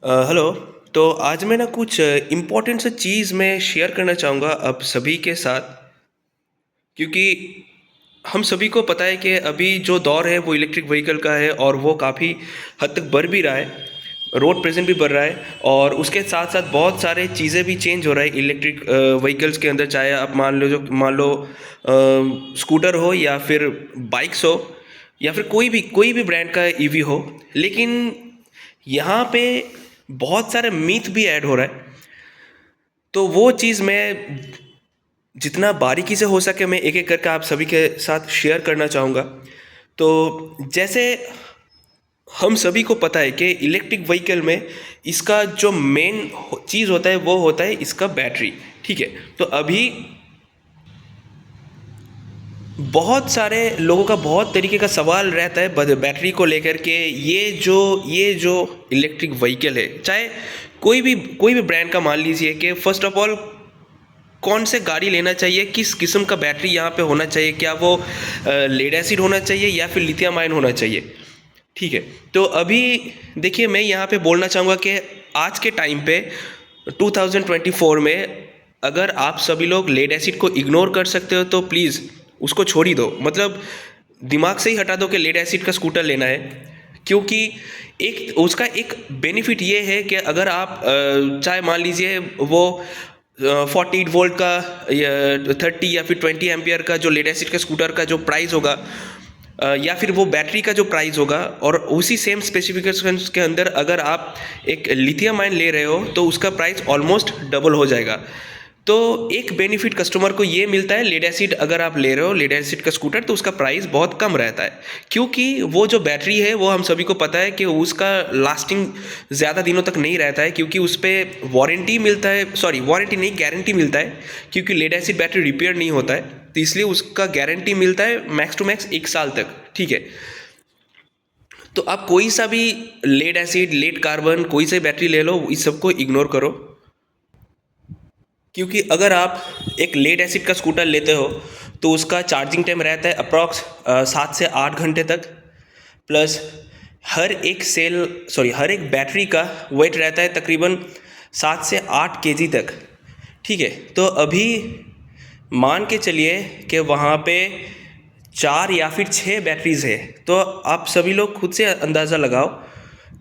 Hello. तो आज मैं ना कुछ इम्पोर्टेंट सा चीज़ मैं शेयर करना चाहूँगा आप सभी के साथ, क्योंकि हम सभी को पता है कि अभी जो दौर है वो इलेक्ट्रिक व्हीकल का है और वो काफ़ी हद तक बढ़ भी रहा है। रोड प्रेजेंट भी बढ़ रहा है और उसके साथ साथ बहुत सारे चीज़ें भी चेंज हो रहा है इलेक्ट्रिक व्हीकल्स के अंदर। चाहे आप मान लो स्कूटर हो या फिर बाइक्स हो या फिर कोई भी ब्रांड का ईवी हो। लेकिन यहाँ पे बहुत सारे मीथ भी ऐड हो रहा है। तो वो चीज़ मैं जितना बारीकी से हो सके मैं एक एक करके आप सभी के साथ शेयर करना चाहूँगा। तो जैसे हम सभी को पता है कि इलेक्ट्रिक व्हीकल में इसका जो मेन चीज़ होता है वो होता है इसका बैटरी। ठीक है। तो अभी बहुत सारे लोगों का बहुत तरीके का सवाल रहता है बैटरी को लेकर के। ये जो इलेक्ट्रिक व्हीकल है, चाहे कोई भी ब्रांड का मान लीजिए, कि फर्स्ट ऑफ ऑल कौन से गाड़ी लेना चाहिए, किस किस्म का बैटरी यहाँ पे होना चाहिए, क्या वो लेड एसिड होना चाहिए या फिर लिथियम आयन होना चाहिए। ठीक है। तो अभी देखिए, मैं यहाँ पे बोलना चाहूँगा कि आज के टाइम पे 2024 में अगर आप सभी लोग लेड एसिड को इग्नोर कर सकते हो तो प्लीज़ उसको छोड़ ही दो। मतलब दिमाग से ही हटा दो कि लेड एसिड का स्कूटर लेना है। क्योंकि एक उसका एक बेनिफिट ये है कि अगर आप चाहे मान लीजिए वो 48 वोल्ट का या 30 या फिर 20 एम्पियर का जो लेड एसिड का स्कूटर का जो प्राइस होगा, या फिर वो बैटरी का जो प्राइस होगा, और उसी सेम स्पेसिफिकेशंस के अंदर अगर आप एक लिथियम आयन ले रहे हो तो उसका प्राइस ऑलमोस्ट डबल हो जाएगा। तो एक बेनिफिट कस्टमर को ये मिलता है, लेड एसिड अगर आप ले रहे हो लेड एसिड का स्कूटर, तो उसका प्राइस बहुत कम रहता है। क्योंकि वो जो बैटरी है वो हम सभी को पता है कि उसका लास्टिंग ज़्यादा दिनों तक नहीं रहता है, क्योंकि उस पर वारंटी मिलता है, सॉरी वारंटी नहीं, गारंटी मिलता है। क्योंकि लेड एसिड बैटरी रिपेयर नहीं होता है, तो इसलिए उसका गारंटी मिलता है मैक्स टू मैक्स 1 साल तक। ठीक है। तो आप कोई सा भी लेड एसिड, लेड कार्बन, कोई सा बैटरी ले लो, इस सबको इग्नोर करो। क्योंकि अगर आप एक लेड एसिड का स्कूटर लेते हो तो उसका चार्जिंग टाइम रहता है अप्रॉक्स 7 से 8 घंटे तक। प्लस हर एक बैटरी का वेट रहता है तकरीबन 7 से 8 केजी तक। ठीक है। तो अभी मान के चलिए कि वहाँ पे 4 या फिर 6 बैटरीज है, तो आप सभी लोग खुद से अंदाज़ा लगाओ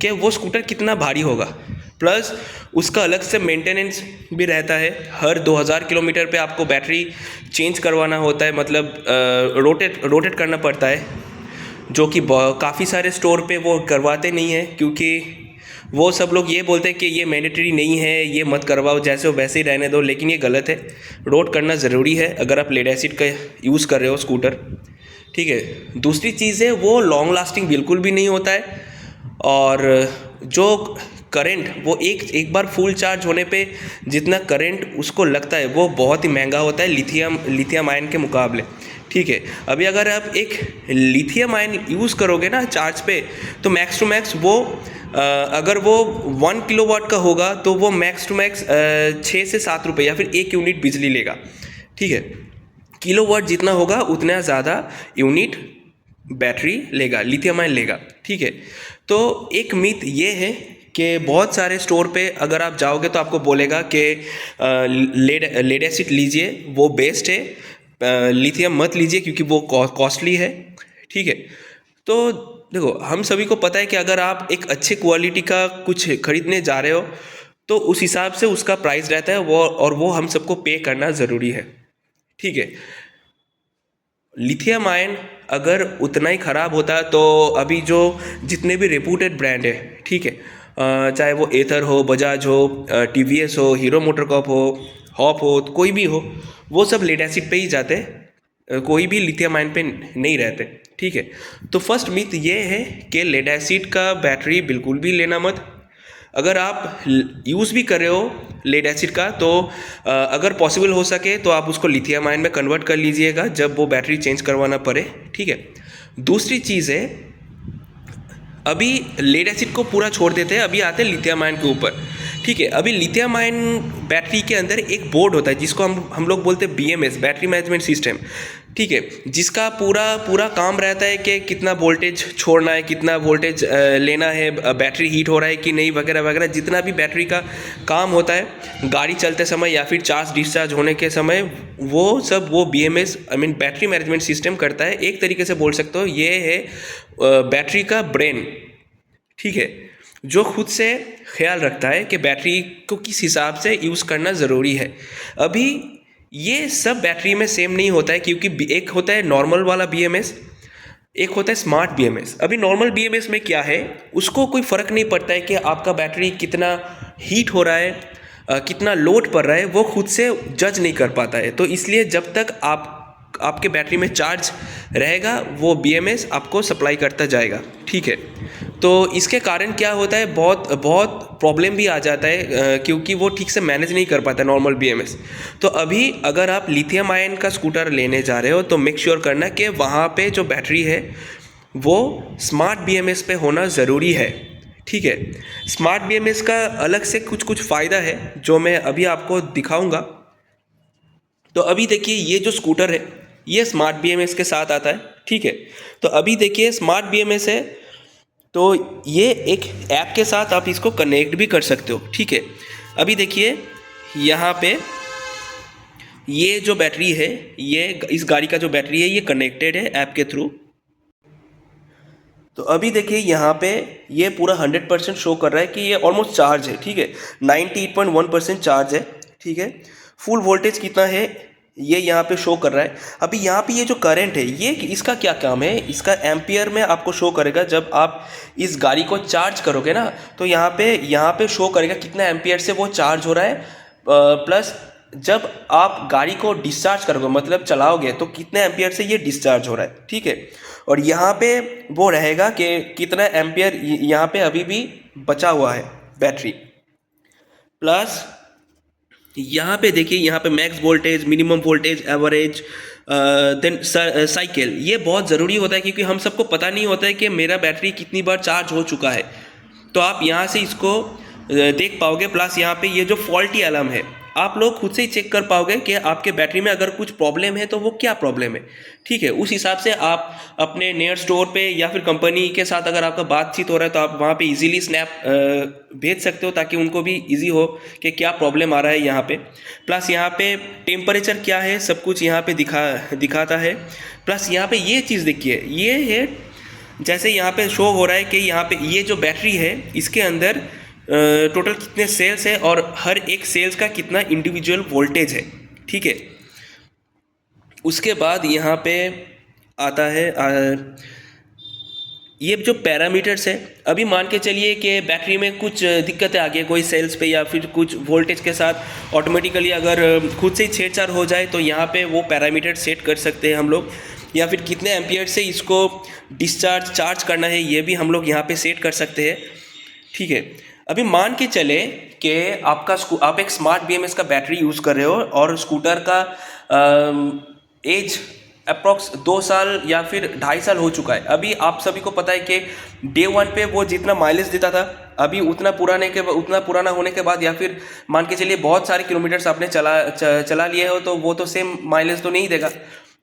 कि वो स्कूटर कितना भारी होगा। प्लस उसका अलग से मेंटेनेंस भी रहता है। हर 2000 किलोमीटर पे आपको बैटरी चेंज करवाना होता है, मतलब रोटेट करना पड़ता है, जो कि काफ़ी सारे स्टोर पे वो करवाते नहीं हैं। क्योंकि वो सब लोग ये बोलते हैं कि ये मैंडेटरी नहीं है, ये मत करवाओ, जैसे हो वैसे ही रहने दो। लेकिन ये गलत है, रोड करना ज़रूरी है अगर आप लेड एसिड का यूज़ कर रहे हो स्कूटर। ठीक है। दूसरी चीज़ है, वो लॉन्ग लास्टिंग बिल्कुल भी नहीं होता है। और जो करंट वो एक बार फुल चार्ज होने पे जितना करंट उसको लगता है वो बहुत ही महंगा होता है लिथियम आयन के मुकाबले। ठीक है। अभी अगर आप एक लिथियम आयन यूज़ करोगे ना चार्ज पे, तो मैक्स टू मैक्स वो अगर वो 1 किलोवाट का होगा तो वो मैक्स टू मैक्स 6 से 7 रुपये या फिर 1 यूनिट बिजली लेगा। ठीक है। किलोवाट जितना होगा उतना ज़्यादा यूनिट बैटरी लेगा, लिथियम आयन लेगा। ठीक है। तो एक मिथ ये है कि बहुत सारे स्टोर पे अगर आप जाओगे तो आपको बोलेगा कि लेड एसिड लीजिए, वो बेस्ट है, लिथियम मत लीजिए क्योंकि वो कॉस्टली है। ठीक है। तो देखो, हम सभी को पता है कि अगर आप एक अच्छे क्वालिटी का कुछ खरीदने जा रहे हो तो उस हिसाब से उसका प्राइस रहता है, वो हम सबको पे करना ज़रूरी है। ठीक है। लिथियम आयन अगर उतना ही ख़राब होता तो अभी जो जितने भी रेपूटेड ब्रांड है, ठीक है, चाहे वो एथर हो, बजाज हो, टीवीएस हो, हीरो मोटरकॉप हो, हॉप हो, तो कोई भी हो, वो सब लेड एसिड पे ही जाते, कोई भी लिथियम आयन पे नहीं रहते। ठीक है। तो फर्स्ट मिथ ये है कि लेड एसिड का बैटरी बिल्कुल भी लेना मत। अगर आप यूज़ भी कर रहे हो लेड एसिड का तो अगर पॉसिबल हो सके तो आप उसको लिथियम आयन में कन्वर्ट कर लीजिएगा जब वो बैटरी चेंज करवाना पड़े। ठीक है। दूसरी चीज़ है, अभी लेड एसिड को पूरा छोड़ देते हैं, अभी आते हैं लिथियम आयन के ऊपर। ठीक है। अभी लिथियम आयन बैटरी के अंदर एक बोर्ड होता है जिसको हम लोग बोलते हैं BMS, बैटरी मैनेजमेंट सिस्टम। ठीक है, जिसका पूरा पूरा काम रहता है कि कितना वोल्टेज छोड़ना है, कितना वोल्टेज लेना है, बैटरी हीट हो रहा है कि नहीं, वगैरह वगैरह, जितना भी बैटरी का काम होता है गाड़ी चलते समय या फिर चार्ज डिस्चार्ज होने के समय, वो सब वो BMS I mean battery management system करता है। एक तरीके से बोल सकते हो ये है बैटरी का ब्रेन, ठीक है, जो खुद से ख्याल रखता है कि बैटरी को किस हिसाब से यूज़ करना ज़रूरी है। अभी ये सब बैटरी में सेम नहीं होता है, क्योंकि एक होता है नॉर्मल वाला BMS, एक होता है स्मार्ट BMS। अभी नॉर्मल BMS में क्या है, उसको कोई फ़र्क नहीं पड़ता है कि आपका बैटरी कितना हीट हो रहा है, कितना लोड पड़ रहा है, वो खुद से जज नहीं कर पाता है। तो इसलिए जब तक आपके बैटरी में चार्ज रहेगा वो BMS आपको सप्लाई करता जाएगा, ठीक है। तो इसके कारण क्या होता है, बहुत बहुत प्रॉब्लम भी आ जाता है, क्योंकि वो ठीक से मैनेज नहीं कर पाता नॉर्मल BMS। तो अभी अगर आप लिथियम आयन का स्कूटर लेने जा रहे हो तो मेक श्योर करना कि वहाँ पे जो बैटरी है वो स्मार्ट BMS पे होना ज़रूरी है, ठीक है। स्मार्ट BMS का अलग से कुछ कुछ फ़ायदा है जो मैं अभी आपको दिखाऊंगा। तो अभी देखिए ये जो स्कूटर है ये स्मार्ट BMS के साथ आता है, ठीक है। तो अभी देखिए स्मार्ट BMS है, तो ये एक ऐप के साथ आप इसको कनेक्ट भी कर सकते हो, ठीक है। अभी देखिए यहाँ पे ये जो बैटरी है, ये इस गाड़ी का जो बैटरी है ये कनेक्टेड है ऐप के थ्रू। तो अभी देखिए यहाँ पे ये पूरा 100% शो कर रहा है कि ये ऑलमोस्ट चार्ज है, ठीक है, 98.1% चार्ज है, ठीक है। फुल वोल्टेज कितना है ये यहाँ पे शो कर रहा है। अभी यहाँ पे ये जो करंट है ये इसका क्या काम है, इसका एम्पियर में आपको शो करेगा। जब आप इस गाड़ी को चार्ज करोगे ना तो यहाँ पे शो करेगा कितना एम्पियर से वो चार्ज हो रहा है, प्लस जब आप गाड़ी को डिस्चार्ज करोगे मतलब चलाओगे तो कितने एम्पियर से ये डिस्चार्ज हो रहा है, ठीक है। और यहाँ पे वो रहेगा कि कितना एम्पियर यहाँ पे अभी भी बचा हुआ है बैटरी, प्लस यहाँ पे देखिए यहाँ पे max voltage, minimum voltage, average, then cycle. ये बहुत ज़रूरी होता है क्योंकि हम सबको पता नहीं होता है कि मेरा बैटरी कितनी बार चार्ज हो चुका है। तो आप यहाँ से इसको देख पाओगे, प्लस यहाँ पे ये जो फॉल्टी अलार्म है आप लोग खुद से ही चेक कर पाओगे कि आपके बैटरी में अगर कुछ प्रॉब्लम है तो वो क्या प्रॉब्लम है, ठीक है। उस हिसाब से आप अपने नियर स्टोर पे या फिर कंपनी के साथ अगर आपका बातचीत हो रहा है तो आप वहाँ पे इजीली स्नैप भेज सकते हो ताकि उनको भी इजी हो कि क्या प्रॉब्लम आ रहा है यहाँ पे। प्लस यहाँ पे टेम्परेचर क्या है सब कुछ यहाँ पे दिखाता है। प्लस यहाँ पे ये चीज़ देखिए, ये है जैसे यहाँ पे शो हो रहा है कि यहाँ पे ये जो बैटरी है इसके अंदर टोटल कितने सेल्स है और हर एक सेल्स का कितना इंडिविजुअल वोल्टेज है, ठीक है। उसके बाद यहाँ पे आता है ये जो पैरामीटर्स है। अभी मान के चलिए कि बैटरी में कुछ दिक्कतें आ गई कोई सेल्स पे या फिर कुछ वोल्टेज के साथ ऑटोमेटिकली अगर खुद से ही छेड़छाड़ हो जाए तो यहाँ पे वो पैरामीटर सेट कर सकते हैं हम लोग, या फिर कितने एम्पियर से इसको चार्ज करना है ये भी हम लोग यहाँ पे सेट कर सकते हैं, ठीक है। अभी मान के चले कि आप एक स्मार्ट BMS का बैटरी यूज़ कर रहे हो और स्कूटर का एज अप्रॉक्स 2 साल या फिर 2.5 साल हो चुका है। अभी आप सभी को पता है कि डे 1 पे वो जितना माइलेज देता था अभी उतना पुराना होने के बाद या फिर मान के चलिए बहुत सारे किलोमीटर्स आपने चला लिए हो तो वो तो सेम माइलेज तो नहीं देगा।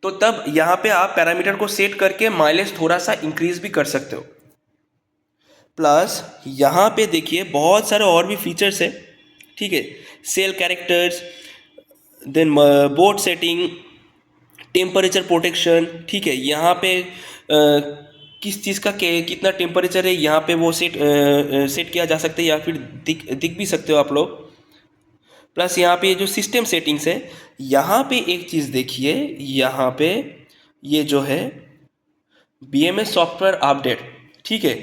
तो तब यहाँ पे आप पैरामीटर को सेट करके माइलेज थोड़ा सा इंक्रीज भी कर सकते हो। प्लस यहाँ पे देखिए बहुत सारे और भी फीचर्स है, ठीक है। Cell characters, then board setting, temperature protection, ठीक है। यहाँ पे किस चीज़ का कितना टेम्परेचर है यहाँ पे वो सेट किया जा सकता है या फिर दिख भी सकते हो आप लोग। प्लस यहाँ पे जो सिस्टम सेटिंग्स है यहाँ पे एक चीज़ देखिए, यहाँ पे ये जो है BMS सॉफ्टवेयर अपडेट, ठीक है।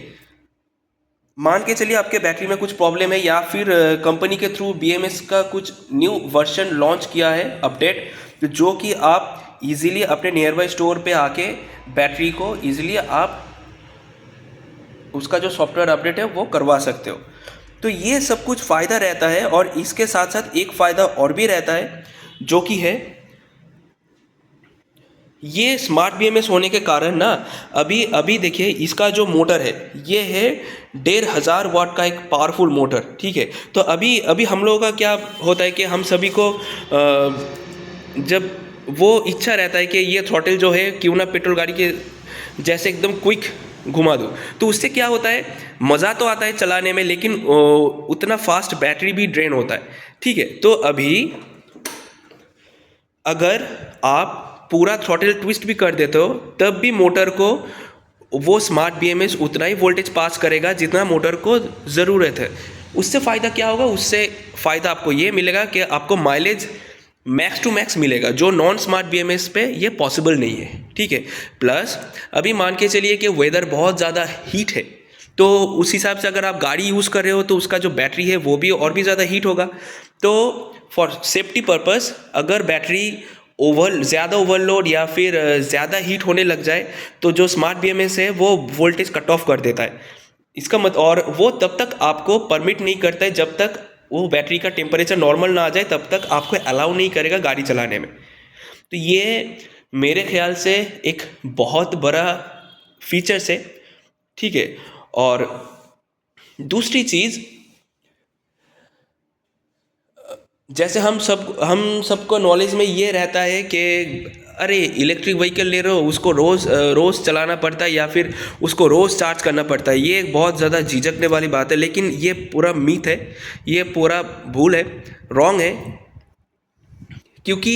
मान के चलिए आपके बैटरी में कुछ प्रॉब्लम है या फिर कंपनी के थ्रू BMS का कुछ न्यू वर्जन लॉन्च किया है अपडेट, जो कि आप इजीली अपने नियर बाई स्टोर पे आके बैटरी को इजीली आप उसका जो सॉफ्टवेयर अपडेट है वो करवा सकते हो। तो ये सब कुछ फ़ायदा रहता है और इसके साथ साथ एक फ़ायदा और भी रहता है जो कि है ये स्मार्ट BMS होने के कारण ना अभी देखिए इसका जो मोटर है ये है 1500 वाट का एक पावरफुल मोटर, ठीक है। तो अभी हम लोगों का क्या होता है कि हम सभी को जब वो इच्छा रहता है कि ये थ्रॉटल जो है क्यों ना पेट्रोल गाड़ी के जैसे एकदम क्विक घुमा दूँ। तो उससे क्या होता है, मज़ा तो आता है चलाने में, लेकिन उतना फास्ट बैटरी भी ड्रेन होता है। ठीक है, तो अभी अगर आप पूरा थ्रॉटल ट्विस्ट भी कर देते हो तब भी मोटर को वो स्मार्ट बीएमएस उतना ही वोल्टेज पास करेगा जितना मोटर को ज़रूरत है। उससे फ़ायदा क्या होगा, उससे फ़ायदा आपको ये मिलेगा कि आपको माइलेज मैक्स टू मैक्स मिलेगा, जो नॉन स्मार्ट बीएमएस पे ये पॉसिबल नहीं है। ठीक है, प्लस अभी मान के चलिए कि वेदर बहुत ज़्यादा हीट है, तो उस हिसाब से अगर आप गाड़ी यूज़ कर रहे हो तो उसका जो बैटरी है वो भी और भी ज़्यादा हीट होगा। तो फॉर सेफ्टी पर्पस अगर बैटरी ज़्यादा ओवरलोड या फिर ज़्यादा हीट होने लग जाए तो जो स्मार्ट बीएमएस है वो वोल्टेज कट ऑफ कर देता है। इसका और वो तब तक आपको परमिट नहीं करता है, जब तक वो बैटरी का टेम्परेचर नॉर्मल ना आ जाए तब तक आपको अलाउ नहीं करेगा गाड़ी चलाने में। तो ये मेरे ख्याल से एक बहुत बड़ा फीचर्स है। ठीक है, और दूसरी चीज़, जैसे हम सबको नॉलेज में ये रहता है कि अरे इलेक्ट्रिक व्हीकल ले रहे हो उसको रोज़ चलाना पड़ता है या फिर उसको रोज़ चार्ज करना पड़ता है। ये एक बहुत ज़्यादा झिझकने वाली बात है, लेकिन ये पूरा मीथ है, ये पूरा भूल है, रॉन्ग है। क्योंकि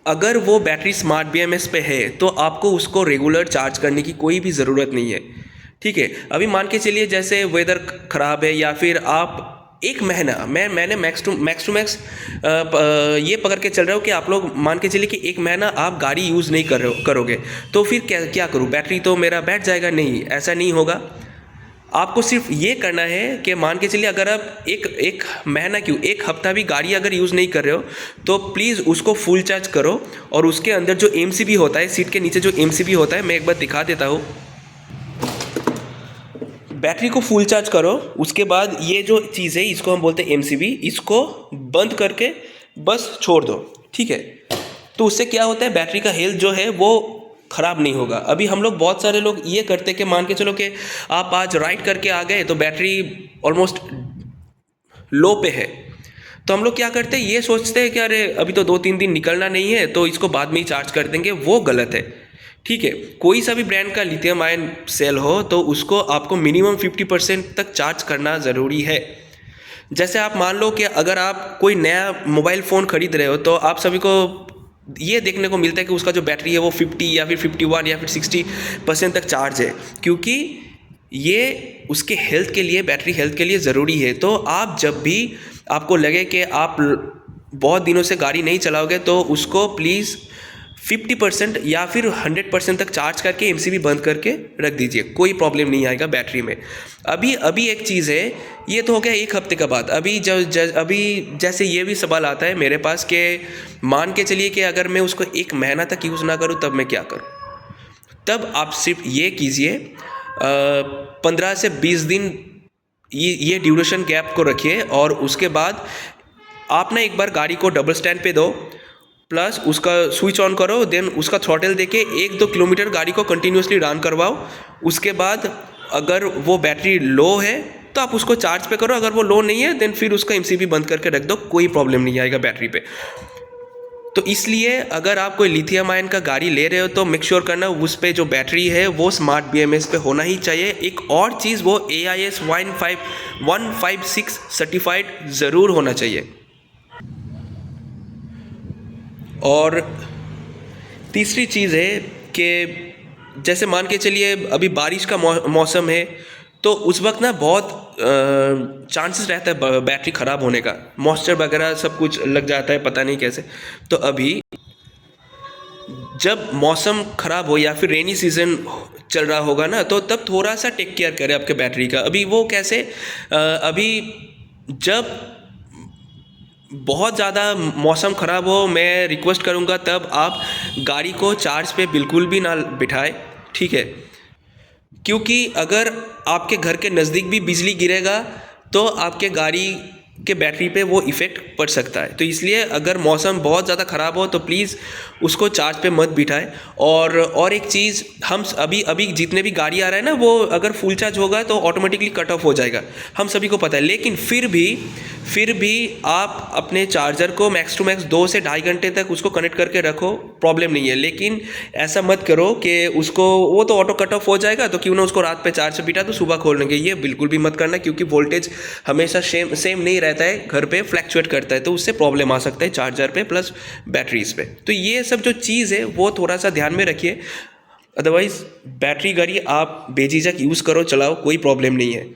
अगर वो बैटरी स्मार्ट बीएमएस पे है तो आपको उसको रेगुलर चार्ज करने की कोई भी ज़रूरत नहीं है। ठीक है, अभी मान के चलिए जैसे वेदर ख़राब है या फिर आप एक महीना मैंने मैक्स टू मैक्स ये पकड़ के चल रहा हूँ कि आप लोग मान के चलिए कि एक महीना आप गाड़ी यूज़ नहीं करोगे तो फिर क्या करूँ, बैटरी तो मेरा बैठ जाएगा। नहीं, ऐसा नहीं होगा। आपको सिर्फ ये करना है कि मान के चलिए अगर आप एक महीना क्यों, एक हफ्ता भी गाड़ी अगर यूज़ नहीं कर रहे हो तो प्लीज़ उसको फुल चार्ज करो, और उसके अंदर जो एमसीबी होता है, सीट के नीचे जो एमसीबी होता है, मैं एक बार दिखा देता हूँ। बैटरी को फुल चार्ज करो, उसके बाद ये जो चीज़ है इसको हम बोलते हैं एमसीबी, इसको बंद करके बस छोड़ दो। ठीक है, तो उससे क्या होता है, बैटरी का हेल्थ जो है वो ख़राब नहीं होगा। अभी हम लोग बहुत सारे लोग ये करते हैं कि मान के चलो कि आप आज राइड करके आ गए तो बैटरी ऑलमोस्ट लो पे है, तो हम लोग क्या करते हैं, ये सोचते हैं कि अरे अभी तो 2-3 दिन निकलना नहीं है तो इसको बाद में ही चार्ज कर देंगे। वो गलत है। ठीक है, कोई सा भी ब्रांड का लिथियम आयन सेल हो तो उसको आपको मिनिमम 50% तक चार्ज करना ज़रूरी है। जैसे आप मान लो कि अगर आप कोई नया मोबाइल फ़ोन ख़रीद रहे हो तो आप सभी को ये देखने को मिलता है कि उसका जो बैटरी है वो 50 या फिर 51 या फिर 60% तक चार्ज है, क्योंकि ये उसके हेल्थ के लिए, बैटरी हेल्थ के लिए ज़रूरी है। तो आप जब भी आपको लगे कि आप बहुत दिनों से गाड़ी नहीं चलाओगे तो उसको प्लीज़ 50% या फिर 100% तक चार्ज करके एमसीबी बंद करके रख दीजिए, कोई प्रॉब्लम नहीं आएगा बैटरी में। अभी एक चीज़ है, ये तो हो गया एक हफ्ते का बाद। अभी जैसे ये भी सवाल आता है मेरे पास कि मान के चलिए कि अगर मैं उसको एक महीना तक यूज़ ना करूँ तब मैं क्या करूँ। तब आप सिर्फ ये कीजिए, 15 से 20 दिन ये ड्यूरेशन गैप को रखिए, और उसके बाद आप ना एक बार गाड़ी को डबल स्टैंड पे दो, प्लस उसका स्विच ऑन करो, देन उसका थ्रॉटल देके 1-2 किलोमीटर गाड़ी को कंटिन्यूसली रन करवाओ। उसके बाद अगर वो बैटरी लो है तो आप उसको चार्ज पे करो, अगर वो लो नहीं है देन फिर उसका एमसीबी बंद करके रख दो, कोई प्रॉब्लम नहीं आएगा बैटरी पे। तो इसलिए अगर आप कोई लिथियम आयन का गाड़ी ले रहे हो तो मेक श्योर करना उस पर जो बैटरी है वो स्मार्ट बीएमएस पे होना ही चाहिए। एक और चीज़, वो AIS 156 सर्टिफाइड ज़रूर होना चाहिए। और तीसरी चीज़ है कि जैसे मान के चलिए अभी बारिश का मौसम है तो उस वक्त ना बहुत चांसेस रहता है बैटरी ख़राब होने का, मॉइस्चर वगैरह सब कुछ लग जाता है, पता नहीं कैसे। तो अभी जब मौसम ख़राब हो या फिर रेनी सीज़न चल रहा होगा ना, तो तब थोड़ा सा टेक केयर करें आपके बैटरी का। अभी वो कैसे, अभी जब बहुत ज़्यादा मौसम ख़राब हो, मैं रिक्वेस्ट करूँगा तब आप गाड़ी को चार्ज पे बिल्कुल भी ना बिठाएं। ठीक है, क्योंकि अगर आपके घर के नज़दीक भी बिजली गिरेगा तो आपके गाड़ी कि बैटरी पे वो इफ़ेक्ट पड़ सकता है। तो इसलिए अगर मौसम बहुत ज़्यादा ख़राब हो तो प्लीज़ उसको चार्ज पे मत बिठाएं। और एक चीज़, हम अभी जितने भी गाड़ी आ रहा है ना, वो अगर फुल चार्ज होगा तो ऑटोमेटिकली कट ऑफ हो जाएगा, हम सभी को पता है। लेकिन फिर भी आप अपने चार्जर को मैक्स टू मैक्स 2 से ढाई घंटे तक उसको कनेक्ट करके रखो, प्रॉब्लम नहीं है। लेकिन ऐसा मत करो कि उसको, वो तो ऑटो कट ऑफ हो जाएगा तो क्यों ना उसको रात पे चार्ज से बिठा तो सुबह खोल लेंगे, ये बिल्कुल भी मत करना, क्योंकि वोल्टेज हमेशा सेम नहीं रहता है, घर पे फ्लैक्चुएट करता है, तो उससे प्रॉब्लम आ सकता है चार्जर पे प्लस बैटरीज पे। तो ये सब जो चीज़ है वो थोड़ा सा ध्यान में रखिए। अदरवाइज़ बैटरी गाड़ी आप बेझिझक यूज़ करो, चलाओ, कोई प्रॉब्लम नहीं है।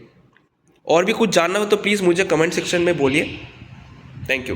और भी कुछ जानना हो तो प्लीज़ मुझे कमेंट सेक्शन में बोलिए। Thank you.